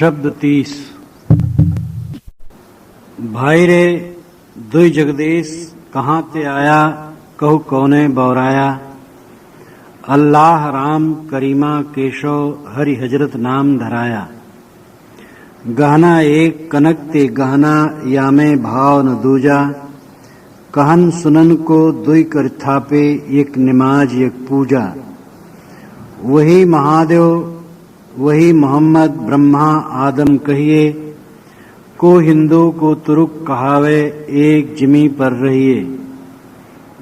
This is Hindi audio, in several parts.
शब्द 30। भाई रे दुई जगदीश कहाँ ते आया, कहू कौने बौराया। अल्लाह राम करीमा केशव हरि हजरत नाम धराया। गहना एक कनक ते गहना यामे भाव न दूजा। कहन सुनन को दुई कर थापे, एक निमाज एक पूजा। वही महादेव वही मोहम्मद ब्रह्मा आदम कहिए, को हिंदू को तुरुक कहावे, एक जिमी पर रहिए।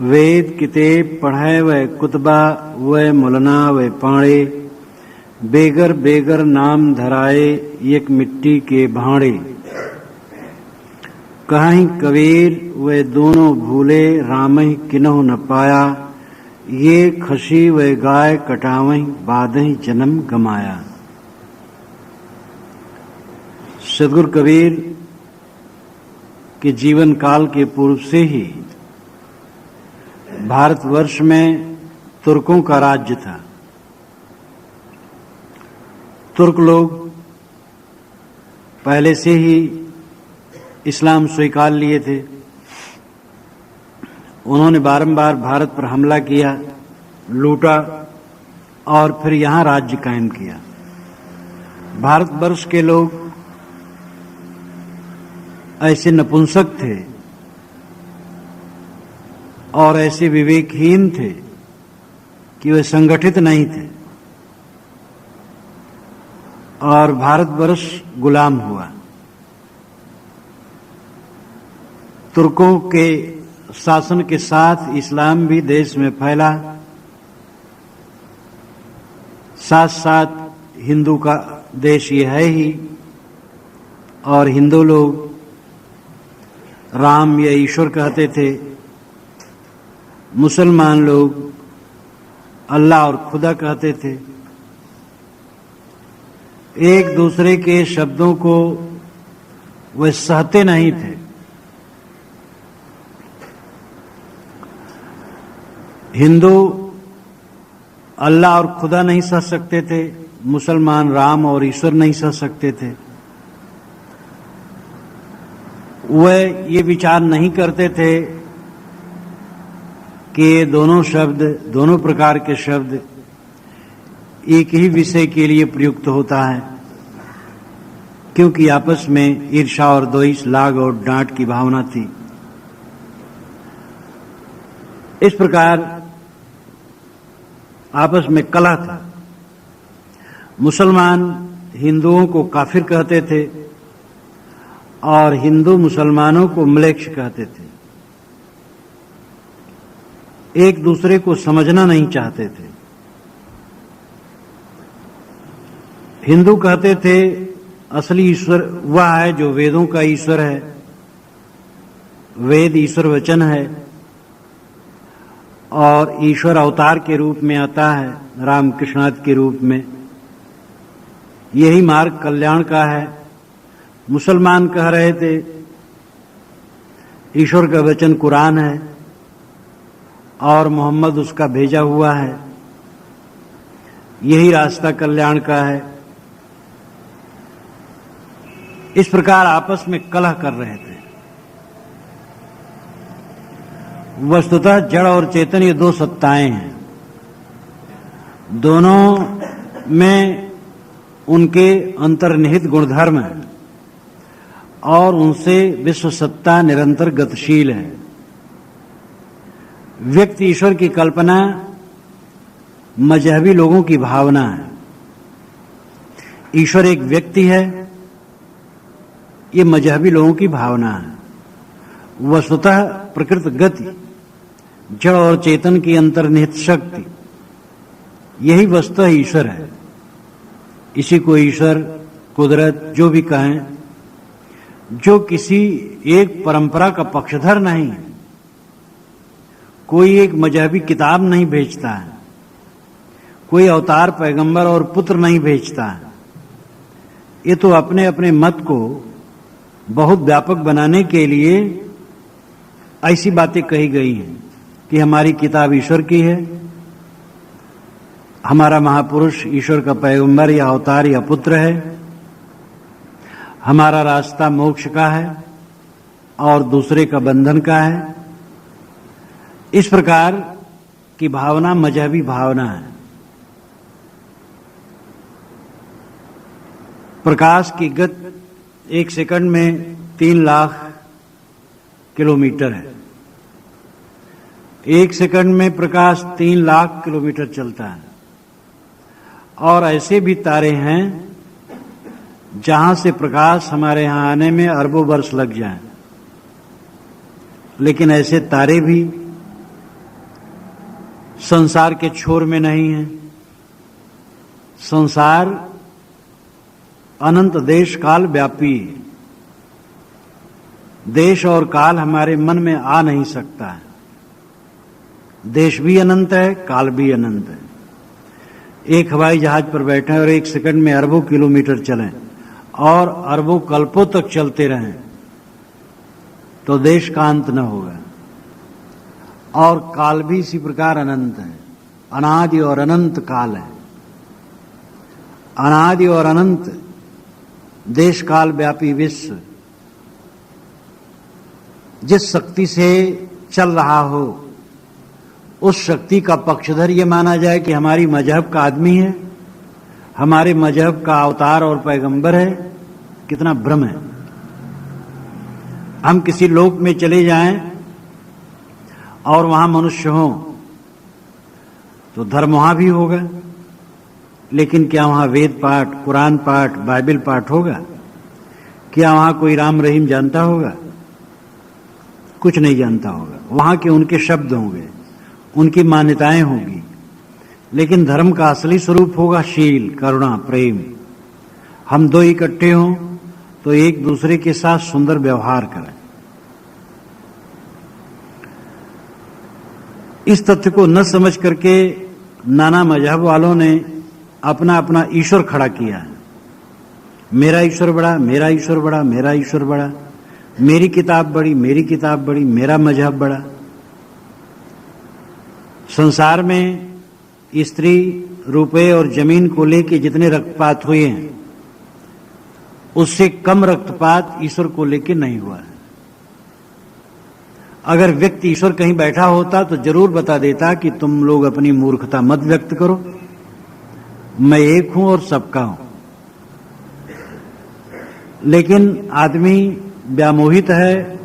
वेद किताब पढ़े व कुतबा व मुलना व पाड़े। बेगर बेगर नाम धराए, एक मिट्टी के भाड़े। कहीं कबीर वे दोनों भूले, रामहि किन्हु न पाया। ये खसी व गाय कटावहीं, बाधहीं जन्म गमाया। सदगुरु कबीर के जीवन काल के पूर्व से ही भारतवर्ष में तुर्कों का राज्य था। तुर्क लोग पहले से ही इस्लाम स्वीकार लिए थे। उन्होंने बारंबार भारत पर हमला किया, लूटा और फिर यहां राज्य कायम किया। भारतवर्ष के लोग ऐसे नपुंसक थे और ऐसे विवेकहीन थे कि वे संगठित नहीं थे और भारतवर्ष गुलाम हुआ। तुर्कों के शासन के साथ इस्लाम भी देश में फैला, साथ साथ हिंदू का देश ये है ही। और हिंदू लोग राम या ईश्वर कहते थे, मुसलमान लोग अल्लाह और खुदा कहते थे। एक दूसरे के शब्दों को वे सहते नहीं थे। हिंदू अल्लाह और खुदा नहीं सह सकते थे, मुसलमान राम और ईश्वर नहीं सह सकते थे। वे ये विचार नहीं करते थे कि ये दोनों शब्द, दोनों प्रकार के शब्द एक ही विषय के लिए प्रयुक्त होता है, क्योंकि आपस में ईर्ष्या और द्वेष, लाग और डांट की भावना थी। इस प्रकार आपस में कलह था। मुसलमान हिंदुओं को काफिर कहते थे और हिंदू मुसलमानों को म्लेच्छ कहते थे। एक दूसरे को समझना नहीं चाहते थे। हिंदू कहते थे असली ईश्वर वह है जो वेदों का ईश्वर है, वेद ईश्वर वचन है और ईश्वर अवतार के रूप में आता है, रामकृष्णाद के रूप में। यही मार्ग कल्याण का है। मुसलमान कह रहे थे ईश्वर का वचन कुरान है और मोहम्मद उसका भेजा हुआ है, यही रास्ता कल्याण का है। इस प्रकार आपस में कलह कर रहे थे। वस्तुतः जड़ और चेतन ये दो सत्ताएं हैं। दोनों में उनके अंतर्निहित गुणधर्म हैं और उनसे विश्व सत्ता निरंतर गतिशील है। व्यक्ति ईश्वर की कल्पना मजहबी लोगों की भावना है। ईश्वर एक व्यक्ति है, ये मजहबी लोगों की भावना है। वस्तुतः प्रकृत गति, जड़ और चेतन की अंतर्निहित शक्ति, यही वस्तुतः ईश्वर है। इसी को ईश्वर, कुदरत जो भी कहें, जो किसी एक परंपरा का पक्षधर नहीं है, कोई एक मजहबी किताब नहीं भेजता है, कोई अवतार पैगंबर और पुत्र नहीं भेजता है। ये तो अपने अपने मत को बहुत व्यापक बनाने के लिए ऐसी बातें कही गई हैं कि हमारी किताब ईश्वर की है, हमारा महापुरुष ईश्वर का पैगंबर या अवतार या पुत्र है। हमारा रास्ता मोक्ष का है और दूसरे का बंधन का है। इस प्रकार की भावना मजहबी भावना है। प्रकाश की गति 1 सेकंड में 3 लाख किलोमीटर है। 1 सेकंड में प्रकाश 3 लाख किलोमीटर चलता है। और ऐसे भी तारे हैं जहां से प्रकाश हमारे यहां आने में अरबों वर्ष लग जाएं, लेकिन ऐसे तारे भी संसार के छोर में नहीं हैं। संसार अनंत देश काल व्यापी है। देश और काल हमारे मन में आ नहीं सकता है। देश भी अनंत है, काल भी अनंत है। एक हवाई जहाज पर बैठे और 1 सेकंड में अरबों किलोमीटर चलें और अरबों कल्पों तक चलते रहें तो देश का अंत न होगा। और काल भी इसी प्रकार अनंत है। अनादि और अनंत काल है। अनादि और अनंत देश काल व्यापी विश्व जिस शक्ति से चल रहा हो, उस शक्ति का पक्षधर ये माना जाए कि हमारी मजहब का आदमी है, हमारे मजहब का अवतार और पैगंबर है, कितना भ्रम है। हम किसी लोक में चले जाएं और वहां मनुष्य हो तो धर्म वहां भी होगा, लेकिन क्या वहां वेद पाठ, कुरान पाठ, बाइबल पाठ होगा? क्या वहां कोई राम रहीम जानता होगा? कुछ नहीं जानता होगा। वहां के उनके शब्द होंगे, उनकी मान्यताएं होंगी, लेकिन धर्म का असली स्वरूप होगा शील, करुणा, प्रेम। हम दो इकट्ठे हों तो एक दूसरे के साथ सुंदर व्यवहार करें। इस तथ्य को न समझ करके नाना मजहब वालों ने अपना अपना ईश्वर खड़ा किया है। मेरा ईश्वर बड़ा, मेरा ईश्वर बड़ा, मेरा ईश्वर बड़ा, मेरी किताब बड़ी, मेरी किताब बड़ी, मेरा मजहब बड़ा। संसार में स्त्री, रुपए और जमीन को लेके जितने रक्तपात हुए हैं, उससे कम रक्तपात ईश्वर को लेके नहीं हुआ है। अगर व्यक्ति ईश्वर कहीं बैठा होता तो जरूर बता देता कि तुम लोग अपनी मूर्खता मत व्यक्त करो, मैं एक हूं और सबका हूं। लेकिन आदमी व्यामोहित है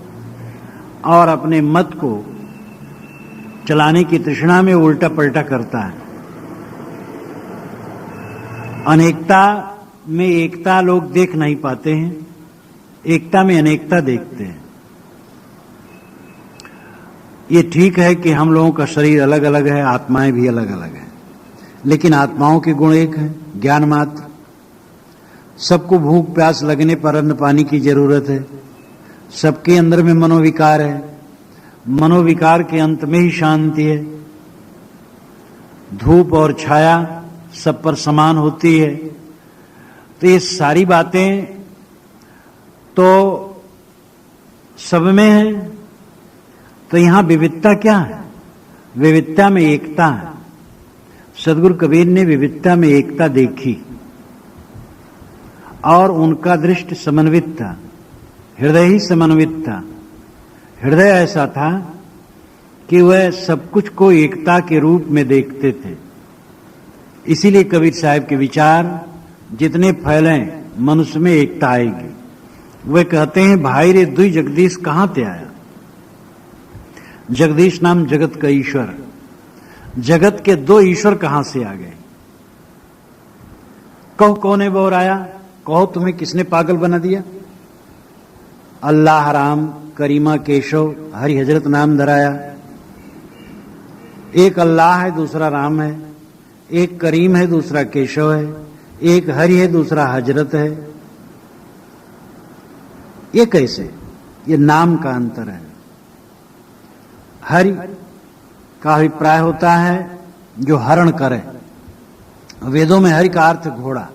और अपने मत को चलाने की तृष्णा में उल्टा पलटा करता है। अनेकता में एकता लोग देख नहीं पाते हैं, एकता में अनेकता देखते हैं। ये ठीक है कि हम लोगों का शरीर अलग अलग है, आत्माएं भी अलग अलग हैं, लेकिन आत्माओं के गुण एक है, ज्ञान मात्र। सबको भूख प्यास लगने पर अन्न पानी की जरूरत है। सबके अंदर में मनोविकार है, मनोविकार के अंत में ही शांति है। धूप और छाया सब पर समान होती है। तो ये सारी बातें तो सब में है। तो यहां विविधता क्या है? विविधता में एकता है। सदगुरु कबीर ने विविधता में एकता देखी और उनका दृष्टि समन्वित था, हृदय ही समन्वित था। हृदय ऐसा था कि वह सब कुछ को एकता के रूप में देखते थे। इसीलिए कबीर साहब के विचार जितने फैलें, मनुष्य में एकता आएगी। वे कहते हैं, भाई रे दुई जगदीश कहां ते आया। जगदीश नाम जगत का ईश्वर, जगत के दो ईश्वर कहां से आ गए? कहो कौन बोराया, कहो तुम्हें किसने पागल बना दिया? अल्लाह राम करीमा केशव हरि हजरत नाम धराया। एक अल्लाह है, दूसरा राम है। एक करीम है, दूसरा केशव है। एक हरि है, दूसरा हजरत है। ये कैसे? ये नाम का अंतर है। हरि का अभिप्राय होता है जो हरण करे। वेदों में हरि का अर्थ घोड़ा,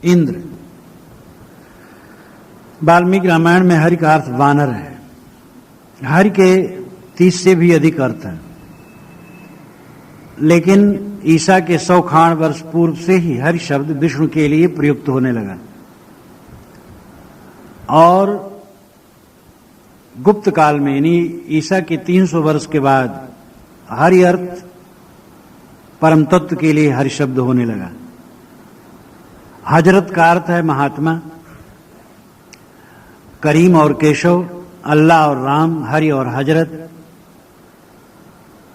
इंद्र। वाल्मीकि रामायण में हरि का अर्थ वानर है। हरि के 30 से भी अधिक अर्थ है, लेकिन ईसा के 100 खान वर्ष पूर्व से ही हरि शब्द विष्णु के लिए प्रयुक्त होने लगा। और गुप्त काल में यानी ईसा के 300 वर्ष के बाद हरि अर्थ परम तत्व के लिए हरि शब्द होने लगा। हजरत का अर्थ है महात्मा, करीम और केशव, अल्लाह और राम, हरि और हजरत।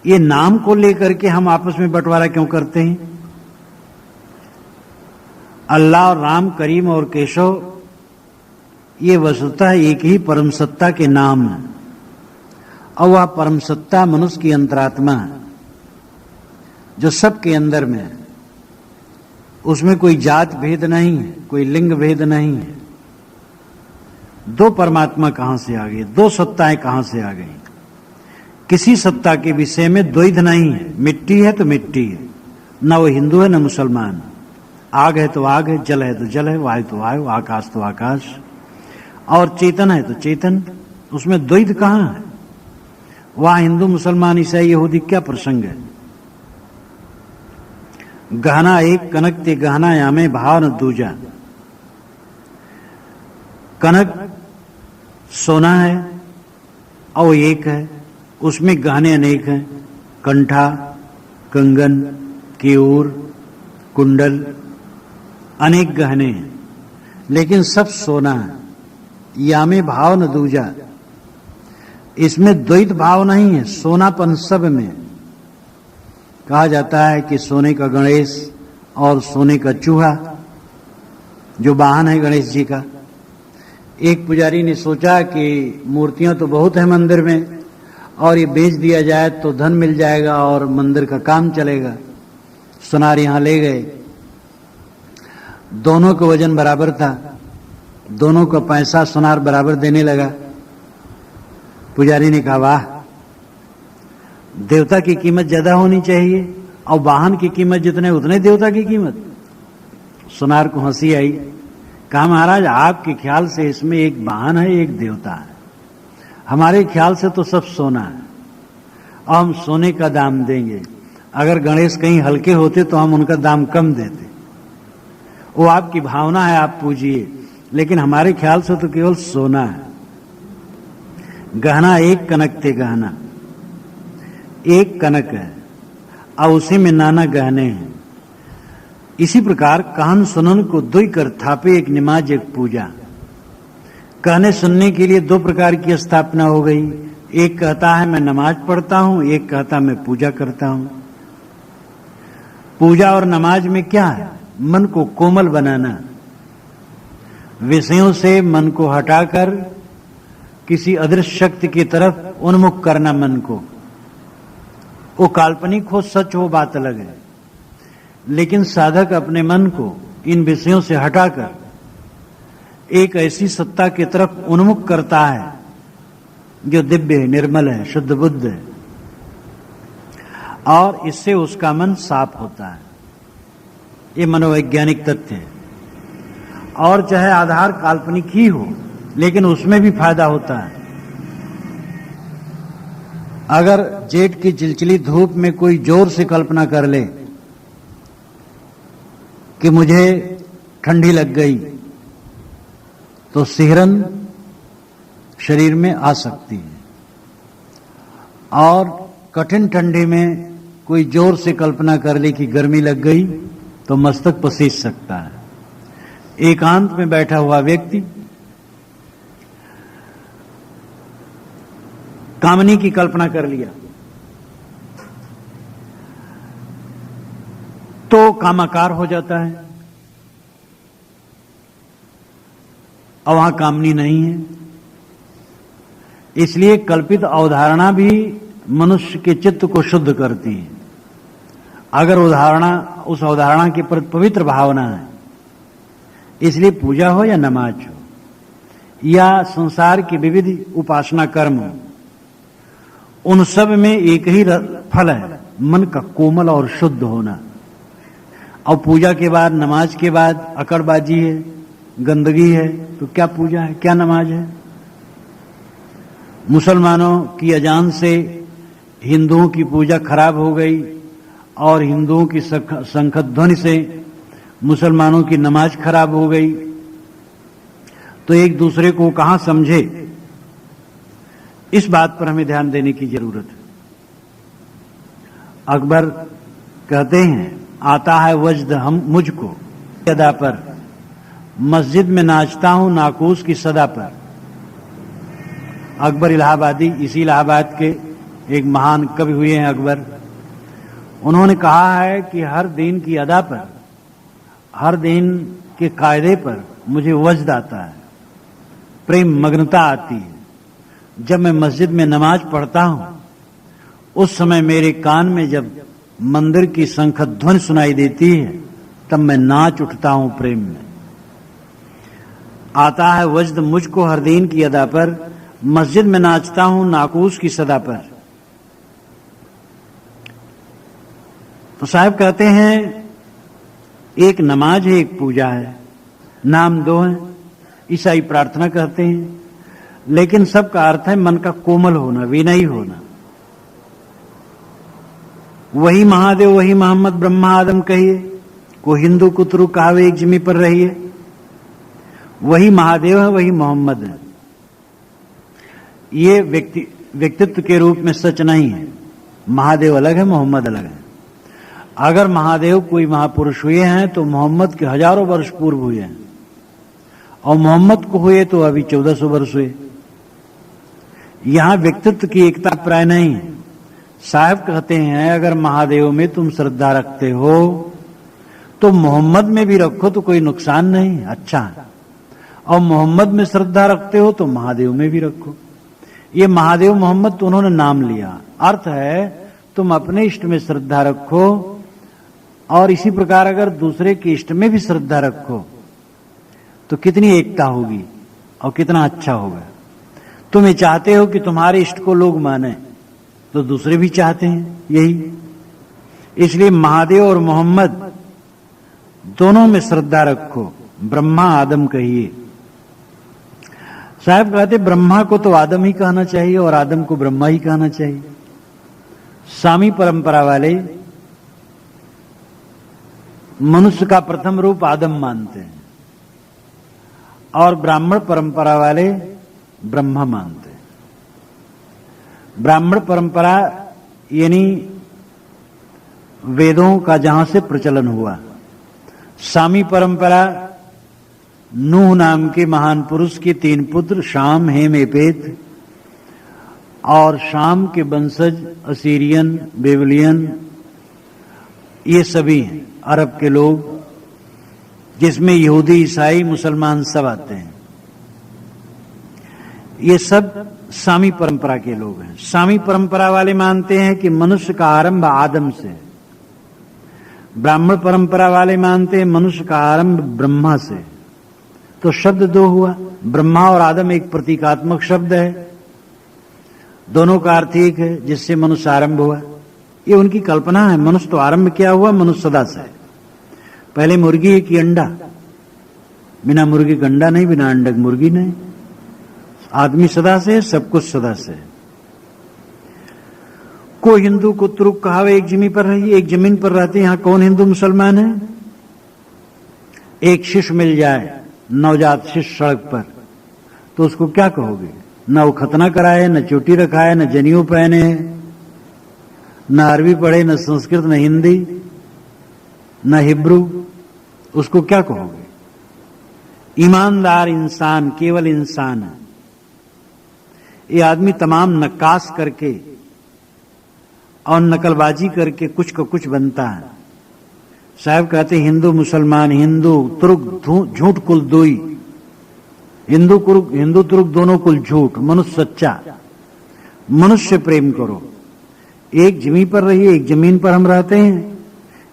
ये नाम को लेकर के हम आपस में बंटवारा क्यों करते हैं? अल्लाह और राम, करीम और केशव ये वस्तुतः एक ही परम सत्ता के नाम है और वह परम सत्ता मनुष्य की अंतरात्मा है जो सबके अंदर में है। उसमें कोई जात भेद नहीं है, कोई लिंग भेद नहीं है। दो परमात्मा कहां से आ गए, दो सत्ताएं कहां से आ गई? किसी सत्ता के विषय में द्वैध नहीं है। मिट्टी है तो मिट्टी है, न वो हिंदू है न मुसलमान। आग है तो आग है, जल है तो जल है, वायु तो वायु, आकाश तो आकाश, और चेतन है तो चेतन। उसमें द्वैध कहां है? वहां हिंदू मुसलमान ईसाई यहूदी क्या प्रसंग है? गहना एक कनक ते गहना यामे भाव न दूजा। कनक सोना है और एक है, उसमें गहने अनेक हैं, कंठा, कंगन, केयूर, कुंडल, अनेक गहने हैं, लेकिन सब सोना है। यामे भाव न दूजा, इसमें द्वैत भाव नहीं है, सोनापन सब में। कहा जाता है कि सोने का गणेश और सोने का चूहा जो वाहन है गणेश जी का। एक पुजारी ने सोचा कि मूर्तियां तो बहुत है मंदिर में और ये बेच दिया जाए तो धन मिल जाएगा और मंदिर का काम चलेगा। सुनार यहां ले गए, दोनों का वजन बराबर था, दोनों का पैसा सुनार बराबर देने लगा। पुजारी ने कहा, वाह, देवता की कीमत ज्यादा होनी चाहिए और वाहन की कीमत जितने उतने देवता की कीमत। सुनार को हंसी आई। कहा, महाराज आपके ख्याल से इसमें एक वाहन है, एक देवता है, हमारे ख्याल से तो सब सोना है और हम सोने का दाम देंगे। अगर गणेश कहीं हल्के होते तो हम उनका दाम कम देते। वो आपकी भावना है, आप पूजिए, लेकिन हमारे ख्याल से तो केवल सोना है। गहना एक कनक ते गहना, एक कनक है और उसी में नाना गहने हैं। इसी प्रकार कहन सुनन को दुई कर थापे, एक निमाज एक पूजा। कहने सुनने के लिए दो प्रकार की स्थापना हो गई। एक कहता है मैं नमाज पढ़ता हूं, एक कहता मैं पूजा करता हूं। पूजा और नमाज में क्या है? मन को कोमल बनाना, विषयों से मन को हटाकर किसी अदृश्य शक्ति की तरफ उन्मुख करना मन को। वो काल्पनिक हो, सच हो, बात अलग है, लेकिन साधक अपने मन को इन विषयों से हटाकर एक ऐसी सत्ता की तरफ उन्मुख करता है जो दिव्य है, निर्मल है, शुद्ध बुद्ध है, और इससे उसका मन साफ होता है। ये मनोवैज्ञानिक तथ्य है। और चाहे आधार काल्पनिक ही हो, लेकिन उसमें भी फायदा होता है। अगर जेठ की चिलचिली धूप में कोई जोर से कल्पना कर ले कि मुझे ठंडी लग गई, तो सिहरन शरीर में आ सकती है। और कठिन ठंडी में कोई जोर से कल्पना कर ले कि गर्मी लग गई, तो मस्तक पसीज सकता है। एकांत में बैठा हुआ व्यक्ति कामनी की कल्पना कर लिया तो कामाकार हो जाता है, और वहां कामनी नहीं है। इसलिए कल्पित अवधारणा भी मनुष्य के चित्त को शुद्ध करती है। अगर उस अवधारणा के प्रति पवित्र भावना है, इसलिए पूजा हो या नमाज हो या संसार की विविध उपासना कर्म हो, उन सब में एक ही फल है, मन का कोमल और शुद्ध होना। और पूजा के बाद, नमाज के बाद अकड़बाजी है, गंदगी है, तो क्या पूजा है, क्या नमाज है? मुसलमानों की अजान से हिंदुओं की पूजा खराब हो गई और हिंदुओं की शंख ध्वनि से मुसलमानों की नमाज खराब हो गई। तो एक दूसरे को कहां समझे, इस बात पर हमें ध्यान देने की जरूरत है। अकबर कहते हैं, आता है वज्द हम मुझको अदा पर, मस्जिद में नाचता हूं नाकूस की सदा पर। अकबर इलाहाबादी, इसी इलाहाबाद के एक महान कवि हुए हैं अकबर। उन्होंने कहा है कि हर दिन की अदा पर, हर दिन के कायदे पर मुझे वज्द आता है, प्रेम मग्नता आती है। जब मैं मस्जिद में नमाज पढ़ता हूं, उस समय मेरे कान में जब मंदिर की शंख ध्वनि सुनाई देती है, तब मैं नाच उठता हूं प्रेम में। आता है वज्द मुझको हर दिन की अदा पर, मस्जिद में नाचता हूं नाकूस की सदा पर। तो साहब कहते हैं, एक नमाज है, एक पूजा है, नाम दो हैं। ईसाई प्रार्थना कहते हैं, लेकिन सबका अर्थ है मन का कोमल होना, विनयी होना। वही महादेव वही मोहम्मद ब्रह्मा आदम कहिए, को हिंदू कुतरू कहावे एक जिमी पर रहिए। वही महादेव है, वही मोहम्मद है। ये व्यक्तित्व के रूप में सच नहीं है। महादेव अलग है, मोहम्मद अलग है। अगर महादेव कोई महापुरुष हुए हैं तो मोहम्मद के हजारों वर्ष पूर्व हुए हैं, और मोहम्मद को हुए तो अभी 1400 वर्ष हुए। यहां व्यक्तित्व की एकता प्राय नहीं है। साहब कहते हैं, अगर महादेव में तुम श्रद्धा रखते हो तो मोहम्मद में भी रखो तो कोई नुकसान नहीं, अच्छा है। और मोहम्मद में श्रद्धा रखते हो तो महादेव में भी रखो। ये महादेव मोहम्मद तो उन्होंने नाम लिया, अर्थ है तुम अपने इष्ट में श्रद्धा रखो, और इसी प्रकार अगर दूसरे के इष्ट में भी श्रद्धा रखो तो कितनी एकता होगी और कितना अच्छा होगा। तुम ये चाहते हो कि तुम्हारे इष्ट को लोग माने, तो दूसरे भी चाहते हैं यही। इसलिए महादेव और मोहम्मद दोनों में श्रद्धा रखो। ब्रह्मा आदम कहिए। साहब कहते, ब्रह्मा को तो आदम ही कहना चाहिए और आदम को ब्रह्मा ही कहना चाहिए। सामी परंपरा वाले मनुष्य का प्रथम रूप आदम मानते हैं, और ब्राह्मण परंपरा वाले ब्रह्मा मानते हैं। ब्राह्मण परंपरा यानी वेदों का जहां से प्रचलन हुआ। सामी परंपरा नूह नाम के महान पुरुष के 3 पुत्र शाम, हेम, एपेत, और शाम के वंशज असीरियन, बेबलियन, ये सभी हैं अरब के लोग, जिसमें यहूदी, ईसाई, मुसलमान सब आते हैं। ये सब सामी परंपरा के लोग हैं। सामी परंपरा वाले मानते हैं कि मनुष्य का आरंभ आदम से। ब्राह्मण परंपरा वाले मानते हैं मनुष्य का आरंभ ब्रह्मा से। तो शब्द दो हुआ, ब्रह्मा और आदम एक प्रतीकात्मक शब्द है, दोनों का अर्थ एक है, जिससे मनुष्य आरंभ हुआ। ये उनकी कल्पना है। मनुष्य तो आरंभ क्या हुआ, मनुष्य सदा से। पहले मुर्गी है कि अंडा, बिना मुर्गी का अंडा नहीं, बिना अंडा की मुर्गी नहीं। आदमी सदा से, सब कुछ सदा से। को हिंदू को तुरुक कहावे एक जमीन पर रही, एक जमीन पर रहते। यहां कौन हिंदू मुसलमान है? एक शिष्य मिल जाए, नवजात शिष्य सड़क पर, तो उसको क्या कहोगे? न वो खतना कराए, न चोटी रखाए, न जनेऊ पहने, न अरबी पढ़े, न संस्कृत, न हिंदी, न हिब्रू, उसको क्या कहोगे? ईमानदार इंसान केवल इंसान है। ये आदमी तमाम नक्काश करके और नकलबाजी करके कुछ का कुछ बनता है। साहब कहते हिंदू मुसलमान, हिंदू तुर्क झूठ कुल दोई, हिंदू तुर्क दोनों कुल झूठ, मनुष्य सच्चा। मनुष्य प्रेम करो। एक जमीन पर रहिए, एक जमीन पर हम रहते हैं।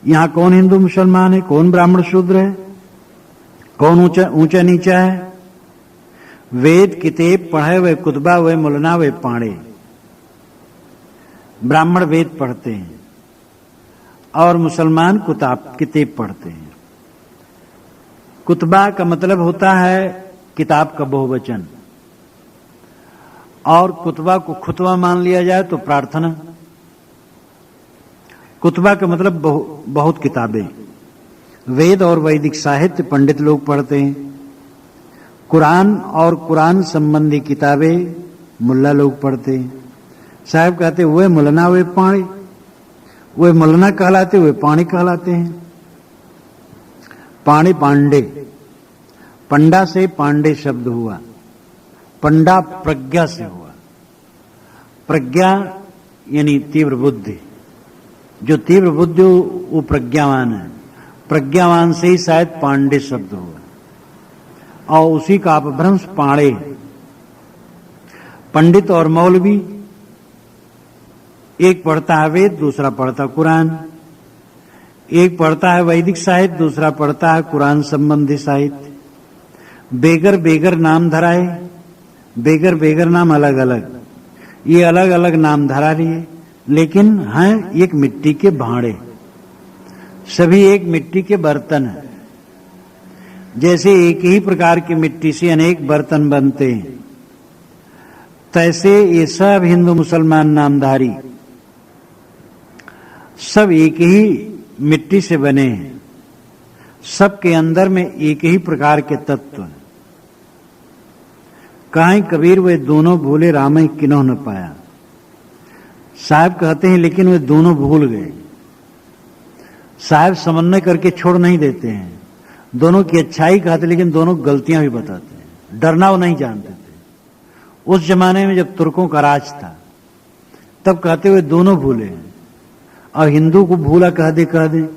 यहां कौन हिंदू मुसलमान है, कौन ब्राह्मण शूद्र है, कौन ऊंचा नीचा है? वेद किताब पढ़े वे कुतबा वे मुलना वे पाड़े। ब्राह्मण वेद पढ़ते हैं और मुसलमान किताब पढ़ते हैं। कुतबा का मतलब होता है किताब का बहुवचन, और कुतबा को खुतबा मान लिया जाए तो प्रार्थना। कुतबा का मतलब बहुत किताबें। वेद और वैदिक साहित्य पंडित लोग पढ़ते हैं। कुरान और कुरान संबंधी किताबें मुल्ला लोग पढ़ते हैं। साहब कहते वे मुलना वे पाणी, वे मुलना कहलाते वे पाणी कहलाते हैं। पाणी पांडे, पंडा से पांडे शब्द हुआ। पंडा प्रज्ञा से हुआ। प्रज्ञा यानी तीव्र बुद्धि, जो तीव्र बुद्धि वो प्रज्ञावान है। प्रज्ञावान से ही शायद पांडे शब्द हुआ और उसी का अपभ्रंश पाणे। पंडित और मौलवी, एक पढ़ता है वेद, दूसरा पढ़ता कुरान। एक पढ़ता है वैदिक साहित्य, दूसरा पढ़ता है कुरान संबंधी साहित्य। बेगर बेगर नाम धराए, बेगर बेगर नाम अलग अलग, ये अलग अलग नाम धरा लिए, लेकिन हैं एक मिट्टी के भांडे, सभी एक मिट्टी के बर्तन हैं। जैसे एक ही प्रकार की मिट्टी से अनेक बर्तन बनते हैं, तैसे ये सब हिंदू मुसलमान नामधारी सब एक ही मिट्टी से बने हैं। सबके अंदर में एक ही प्रकार के तत्व हैं। काहे कबीर वे दोनों भूले राम किन्हों न पाया। साहब कहते हैं लेकिन वे दोनों भूल गए। साहब समन्वय करके छोड़ नहीं देते हैं। दोनों की अच्छाई कहते लेकिन दोनों गलतियां भी बताते हैं। डरना वो नहीं जानते थे। उस जमाने में जब तुर्कों का राज था तब कहते हुए दोनों भूले हैं। और हिंदू को भूला कह दे,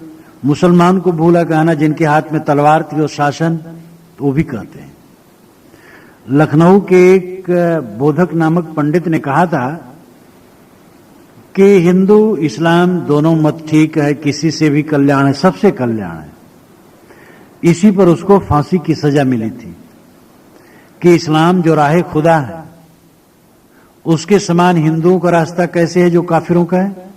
मुसलमान को भूला कहना, जिनके हाथ में तलवार थी और शासन, तो वो भी कहते हैं। लखनऊ के एक बोधक नामक पंडित ने कहा था कि हिंदू इस्लाम दोनों मत ठीक है, किसी से भी कल्याण है, सबसे कल्याण है। इसी पर उसको फांसी की सजा मिली थी कि इस्लाम जो राह खुदा है उसके समान हिंदुओं का रास्ता कैसे है जो काफिरों का है।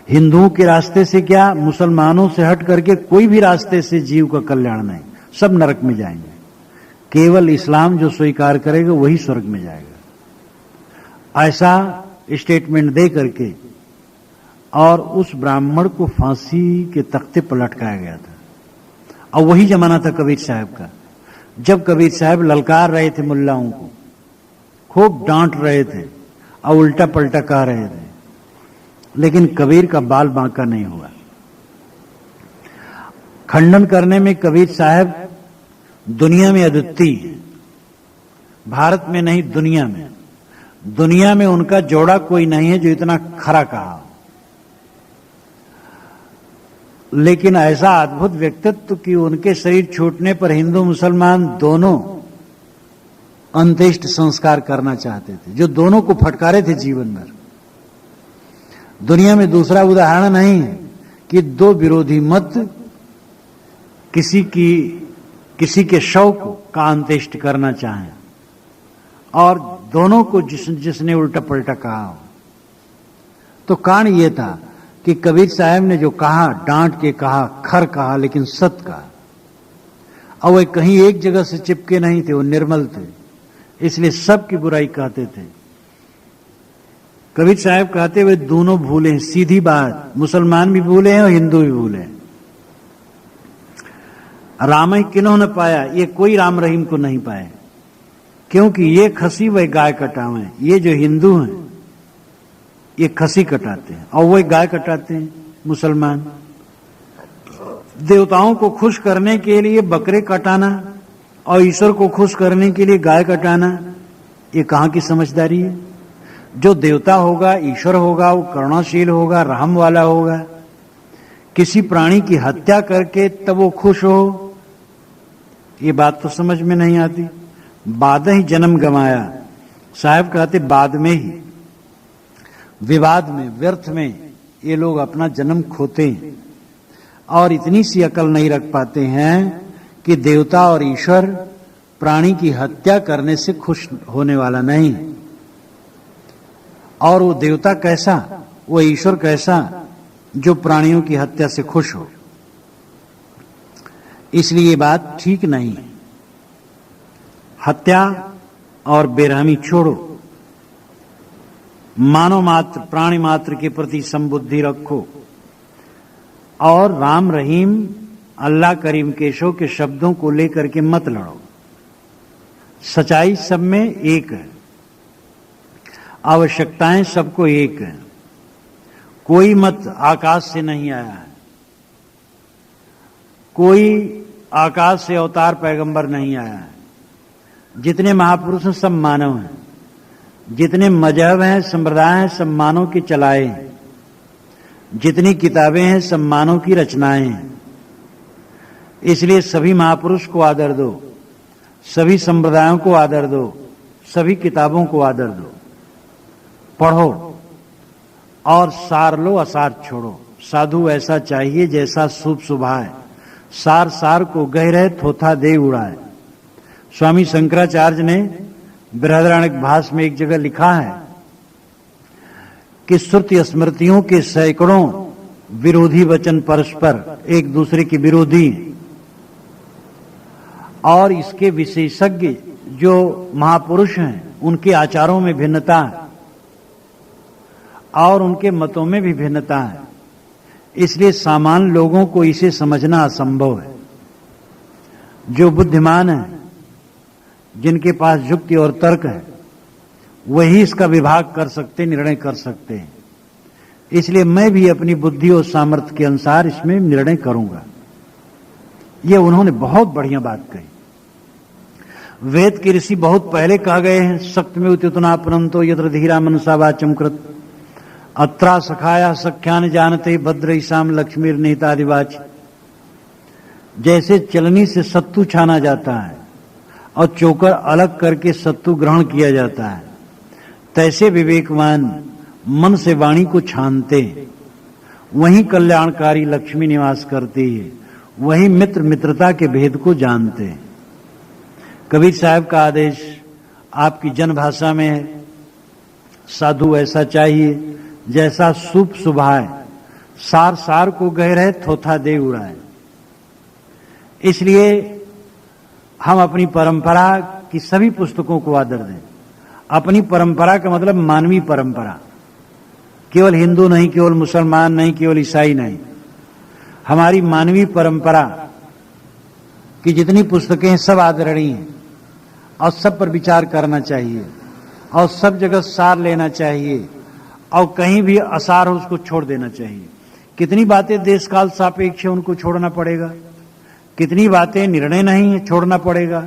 हिंदुओं के रास्ते से क्या, मुसलमानों से हट करके कोई भी रास्ते से जीव का कल्याण नहीं, सब नरक में जाएंगे। केवल इस्लाम जो स्वीकार करेगा वही स्वर्ग में जाएगा। ऐसा स्टेटमेंट दे करके और उस ब्राह्मण को फांसी के तख्ते पर लटकाया गया था। और वही जमाना था कबीर साहब का, जब कबीर साहब ललकार रहे थे मुल्लाओं को, खूब डांट रहे थे और उल्टा पलटा कह रहे थे, लेकिन कबीर का बाल बांका नहीं हुआ। खंडन करने में कबीर साहब दुनिया में अद्वितीय है, भारत में नहीं दुनिया में। दुनिया में उनका जोड़ा कोई नहीं है जो इतना खरा कहा। लेकिन ऐसा अद्भुत व्यक्तित्व कि उनके शरीर छूटने पर हिंदू मुसलमान दोनों अंत्येष्टि संस्कार करना चाहते थे, जो दोनों को फटकारे थे जीवन भर। दुनिया में दूसरा उदाहरण नहीं है कि दो विरोधी मत किसी के शव का अंत्येष्टि करना चाहें और दोनों को जिसने उल्टा पलटा कहा हो। तो कारण यह था कि कबीर साहब ने जो कहा, डांट के कहा, खर कहा, लेकिन सत्य कहा। और वे कहीं एक जगह से चिपके नहीं थे, वो निर्मल थे, इसलिए सबकी बुराई कहते थे। कबीर साहब कहते वे दोनों भूले हैं, सीधी बात। मुसलमान भी भूले हैं और हिंदू भी भूले हैं। राम किन्हों न पाया, ये कोई राम रहीम को नहीं पाए, क्योंकि ये खसी वह गाय कटावे। ये जो हिंदू हैं ये खसी कटाते हैं और वह गाय कटाते हैं मुसलमान। देवताओं को खुश करने के लिए बकरे कटाना और ईश्वर को खुश करने के लिए गाय कटाना, ये कहां की समझदारी है। जो देवता होगा, ईश्वर होगा, वो करुणाशील होगा, रहम वाला होगा। किसी प्राणी की हत्या करके तब वो खुश हो, ये बात तो समझ में नहीं आती। बाद ही जन्म गंवाया। साहब कहते बाद में ही, विवाद में, व्यर्थ में ये लोग अपना जन्म खोते हैं और इतनी सी अकल नहीं रख पाते हैं कि देवता और ईश्वर प्राणी की हत्या करने से खुश होने वाला नहीं। और वो देवता कैसा, वो ईश्वर कैसा जो प्राणियों की हत्या से खुश हो। इसलिए ये बात ठीक नहीं है। हत्या और बेरहमी छोड़ो, मानव मात्र, प्राणी मात्र के प्रति संबुद्धि रखो और राम रहीम, अल्लाह करीम केशव के शब्दों को लेकर के मत लड़ो। सच्चाई सब में एक है, आवश्यकताएं सबको एक है। कोई मत आकाश से नहीं आया है, कोई आकाश से अवतार पैगंबर नहीं आया है। जितने महापुरुष हैं सब मानव हैं, जितने मजहब हैं, संप्रदाय हैं, सब मानव के चलाए हैं। जितनी किताबें हैं सब मानव की रचनाएं हैं। इसलिए सभी महापुरुष को आदर दो, सभी संप्रदायों को आदर दो, सभी किताबों को आदर दो। पढ़ो और सार लो, असार छोड़ो। साधु ऐसा चाहिए जैसा शुभ सुभाए, सार सार को गहरे थोथा दे उड़ाए। स्वामी शंकराचार्य ने बृहदारण्यक भाष्य में एक जगह लिखा है कि श्रुति स्मृतियों के सैकड़ों विरोधी वचन परस्पर एक दूसरे के विरोधी, और इसके विशेषज्ञ जो महापुरुष हैं उनके आचारों में भिन्नता है और उनके मतों में भी भिन्नता है। इसलिए सामान्य लोगों को इसे समझना असंभव है। जो बुद्धिमान है, जिनके पास युक्ति और तर्क है, वही इसका विभाग कर सकते, निर्णय कर सकते हैं। इसलिए मैं भी अपनी बुद्धि और सामर्थ्य के अनुसार इसमें निर्णय करूंगा। ये उन्होंने बहुत बढ़िया बात कही। वेद के ऋषि बहुत पहले कह गए हैं, सक्त में उतना परंतो यत्र धीरा मनसा वाचम कृत अत्रा सखाया सख्यान जानते भद्र ईशाम लक्ष्मीर निहितादिवाच। जैसे चलनी से सत्तू छाना जाता है और चोकर अलग करके सत्तू ग्रहण किया जाता है, तैसे विवेकवान मन से वाणी को छानते, वहीं कल्याणकारी लक्ष्मी निवास करती है, वहीं मित्र मित्रता के भेद को जानते। कबीर साहब का आदेश आपकी जनभाषा में है, साधु ऐसा चाहिए जैसा शुभ सुभाए, सार सार को गहरे थोथा दे उड़ाए। इसलिए हम अपनी परंपरा की सभी पुस्तकों को आदर दें। अपनी परंपरा का मतलब मानवीय परंपरा, केवल हिंदू नहीं, केवल मुसलमान नहीं, केवल ईसाई नहीं। हमारी मानवीय परंपरा की जितनी पुस्तकें हैं सब आदरणीय हैं और सब पर विचार करना चाहिए और सब जगह सार लेना चाहिए और कहीं भी असार हो उसको छोड़ देना चाहिए। कितनी बातें देश काल सापेक्ष है, उनको छोड़ना पड़ेगा। कितनी बातें निर्णय नहीं है, छोड़ना पड़ेगा।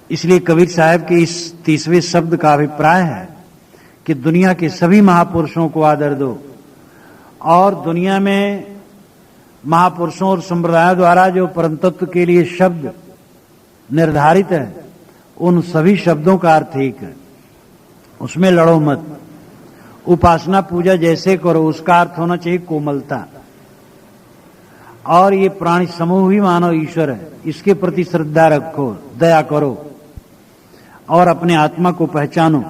इसलिए कबीर साहब के इस 30वें शब्द का अभिप्राय है कि दुनिया के सभी महापुरुषों को आदर दो और दुनिया में महापुरुषों और संप्रदायों द्वारा जो परम तत्व के लिए शब्द निर्धारित है, उन सभी शब्दों का अर्थ एक है, उसमें लड़ो मत। उपासना पूजा जैसे करो, उसका अर्थ होना चाहिए कोमलता। और ये प्राणी समूह भी मानव ईश्वर है, इसके प्रति श्रद्धा रखो, दया करो और अपने आत्मा को पहचानो।